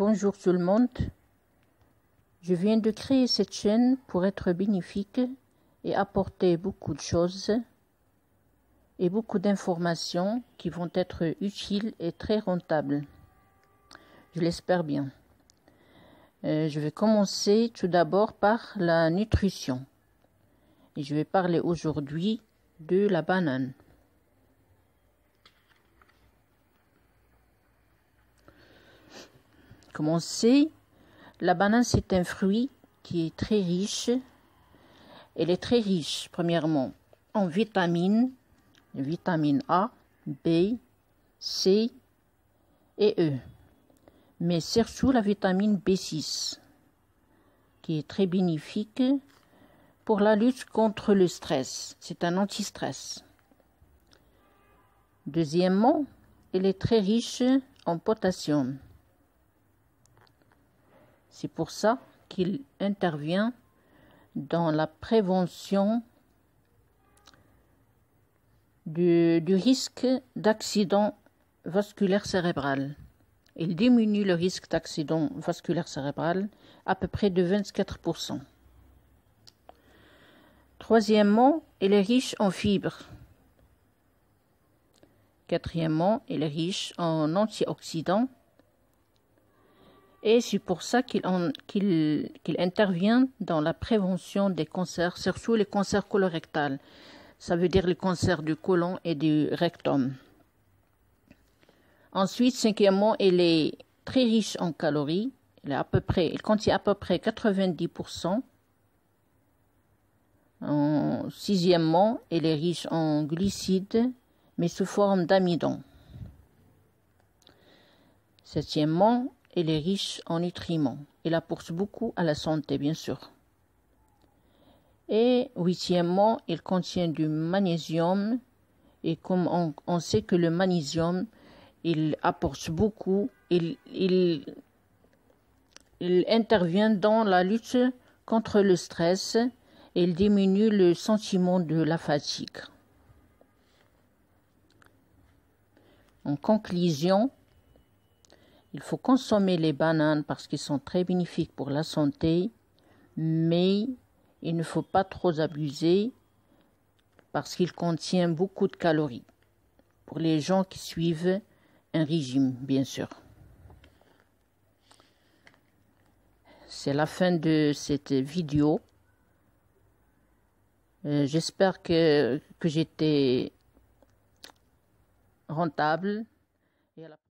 Bonjour tout le monde, je viens de créer cette chaîne pour être bénéfique et apporter beaucoup de choses et beaucoup d'informations qui vont être utiles et très rentables. Je l'espère bien. Je vais commencer tout d'abord par la nutrition. Et je vais parler aujourd'hui de la banane. Comme on sait, la banane c'est un fruit qui est très riche. Elle est très riche, premièrement, en vitamines A, B, C et E. Mais surtout la vitamine B6, qui est très bénéfique pour la lutte contre le stress. C'est un anti-stress. Deuxièmement, elle est très riche en potassium. C'est pour ça qu'il intervient dans la prévention du risque d'accident vasculaire cérébral. Il diminue le risque d'accident vasculaire cérébral à peu près de 24%. Troisièmement, elle est riche en fibres. Quatrièmement, elle est riche en antioxydants. Et c'est pour ça qu'il intervient dans la prévention des cancers, surtout les cancers colorectals. Ça veut dire les cancers du côlon et du rectum. Ensuite, cinquièmement, elle est très riche en calories. Elle contient à peu près 90%. Sixièmement, elle est riche en glucides, mais sous forme d'amidon. Septièmement, elle est riche en nutriments. Elle apporte beaucoup à la santé, bien sûr. Et huitièmement, elle contient du magnésium. Et comme on sait que le magnésium, il apporte beaucoup, il intervient dans la lutte contre le stress et il diminue le sentiment de la fatigue. En conclusion, il faut consommer les bananes parce qu'ils sont très bénéfiques pour la santé, mais il ne faut pas trop abuser parce qu'il contient beaucoup de calories. Pour les gens qui suivent un régime, bien sûr. C'est la fin de cette vidéo. J'espère que j'étais rentable. Et à la